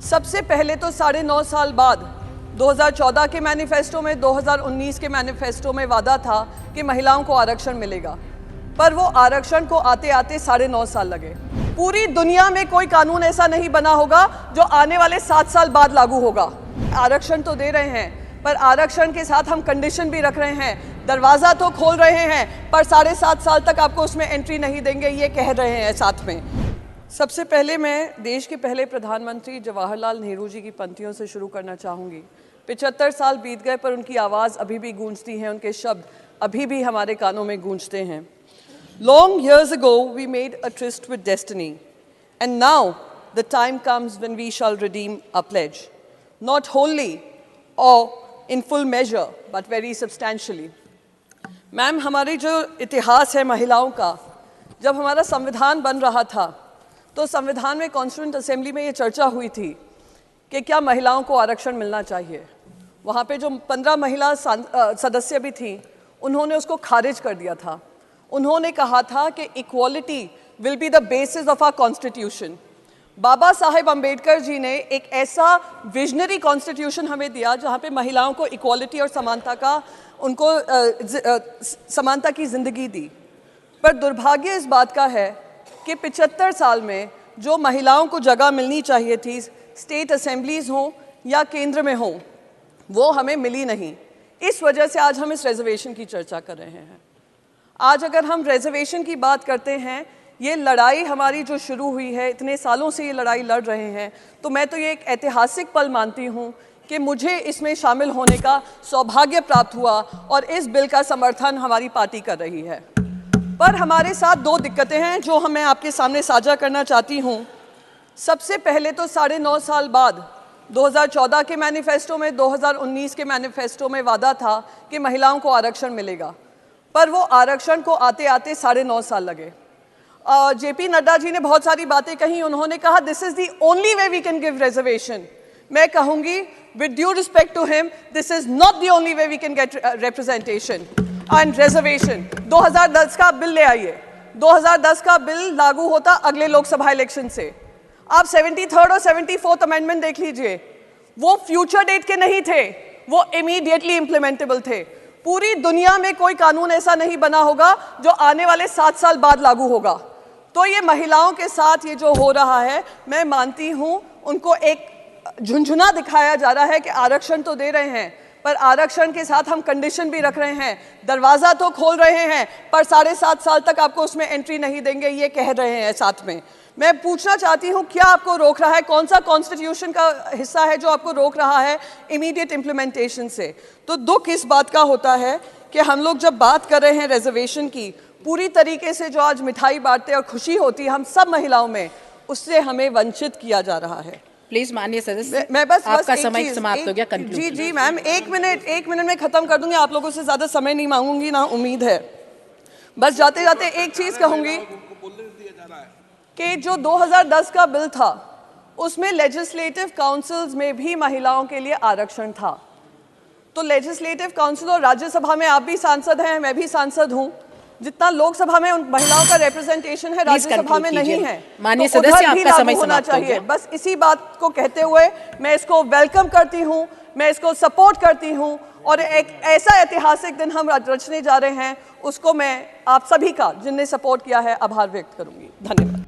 सबसे पहले तो 9.5 साल बाद 2014 के मैनिफेस्टो में, 2019 के मैनिफेस्टो में वादा था कि महिलाओं को आरक्षण मिलेगा, पर वो आरक्षण को आते आते 9.5 साल लगे। पूरी दुनिया में कोई कानून ऐसा नहीं बना होगा जो आने वाले 7 साल बाद लागू होगा। आरक्षण तो दे रहे हैं, पर आरक्षण के साथ हम कंडीशन भी रख रहे हैं। दरवाज़ा तो खोल रहे हैं, पर 7.5 साल तक आपको उसमें एंट्री नहीं देंगे, ये कह रहे हैं साथ में। सबसे पहले मैं देश के पहले प्रधानमंत्री जवाहरलाल नेहरू जी की पंक्तियों से शुरू करना चाहूँगी। 75 साल बीत गए, पर उनकी आवाज़ अभी भी गूंजती है, उनके शब्द अभी भी हमारे कानों में गूंजते हैं। Long years ago we made a tryst with destiny, and now the time comes when we shall redeem our pledge, not wholly or in full measure, but very substantially. Ma'am, हमारी जो इतिहास है महिलाओं का, जब हमारा संविधान बन रहा था तो संविधान में कॉन्स्टिट्यूएंट असेंबली में ये चर्चा हुई थी कि क्या महिलाओं को आरक्षण मिलना चाहिए। वहाँ पे जो 15 महिला सदस्य भी थी, उन्होंने उसको खारिज कर दिया था। उन्होंने कहा था कि equality will be the basis of our constitution. Baba Saheb Ambedkar ji ने एक ऐसा विजनरी कॉन्स्टिट्यूशन हमें दिया जहाँ पे महिलाओं को इक्वालिटी और समानता का उनको समानता की ज़िंदगी दी। पर दुर्भाग्य इस बात का है कि 75 साल में जो महिलाओं को जगह मिलनी चाहिए थी, स्टेट असेंबलीज़ हों या केंद्र में हों, वो हमें मिली नहीं। इस वजह से आज हम इस रिजर्वेशन की चर्चा कर रहे हैं। आज अगर हम रिजर्वेशन की बात करते हैं, ये लड़ाई हमारी जो शुरू हुई है, इतने सालों से ये लड़ाई लड़ रहे हैं, तो मैं तो ये एक ऐतिहासिक पल मानती हूँ कि मुझे इसमें शामिल होने का सौभाग्य प्राप्त हुआ और इस बिल का समर्थन हमारी पार्टी कर रही है। पर हमारे साथ 2 दिक्कतें हैं जो मैं आपके सामने साझा करना चाहती हूँ। सबसे पहले तो 9.5 साल बाद 2014 के मैनिफेस्टो में, 2019 के मैनिफेस्टो में वादा था कि महिलाओं को आरक्षण मिलेगा, पर वो आरक्षण को आते आते 9.5 साल लगे। जेपी नड्डा जी ने बहुत सारी बातें कही। उन्होंने कहा this is the only way we can give reservation. मैं कहूँगी with due respect to him, this is not the only way we can get representation and reservation. 2010 का बिल ले आइए। 2010 का बिल लागू होता अगले लोकसभा इलेक्शन से। आप 73rd और 74th अमेंडमेंट देख लीजिए, वो फ्यूचर डेट के नहीं थे, वो इमीडिएटली इम्प्लीमेंटेबल थे। पूरी दुनिया में कोई कानून ऐसा नहीं बना होगा जो आने वाले 7 साल बाद लागू होगा। तो ये महिलाओं के साथ ये जो हो रहा है, मैं मानती हूँ उनको एक झुंझुना दिखाया जा रहा है कि आरक्षण तो दे रहे हैं, पर आरक्षण के साथ हम कंडीशन भी रख रहे हैं। दरवाज़ा तो खोल रहे हैं, पर 7.5 साल तक आपको उसमें एंट्री नहीं देंगे, ये कह रहे हैं साथ में। मैं पूछना चाहती हूँ, क्या आपको रोक रहा है? कौन सा कॉन्स्टिट्यूशन का हिस्सा है जो आपको रोक रहा है इमीडिएट इम्प्लीमेंटेशन से? तो दुख इस बात का होता है कि हम लोग जब बात कर रहे हैं रिजर्वेशन की, पूरी तरीके से जो आज मिठाई बांटते और खुशी होती है हम सब महिलाओं में, उससे हमें वंचित किया जा रहा है। प्लीज माननीय सदस्य, मैं बस आपका समय समाप्त हो गया। जी मैम, एक मिनट में ख़त्म कर दूंगी। आप लोगों से ज़्यादा समय नहीं मांगूंगी, ना उम्मीद है। बस जाते जाते एक चीज़ कहूँगी कि जो 2010 का बिल था, उसमें लेजिस्लेटिव काउंसिल्स में भी महिलाओं के लिए आरक्षण था। तो लेजिस्लेटिव काउंसिल और राज्यसभा में आप भी सांसद हैं, मैं भी सांसद हूं। जितना लोकसभा में उन महिलाओं का रिप्रेजेंटेशन है, राज्यसभा में नहीं है। माननीय सदस्य, आपका समय होना समाप्त हो चाहिए। गया। बस इसी बात को कहते हुए मैं इसको वेलकम करती हूँ, मैं इसको सपोर्ट करती हूँ, और एक ऐसा ऐतिहासिक दिन हम रचने जा रहे हैं, उसको मैं आप सभी का, जिनने सपोर्ट किया है, आभार व्यक्त करूंगी। धन्यवाद।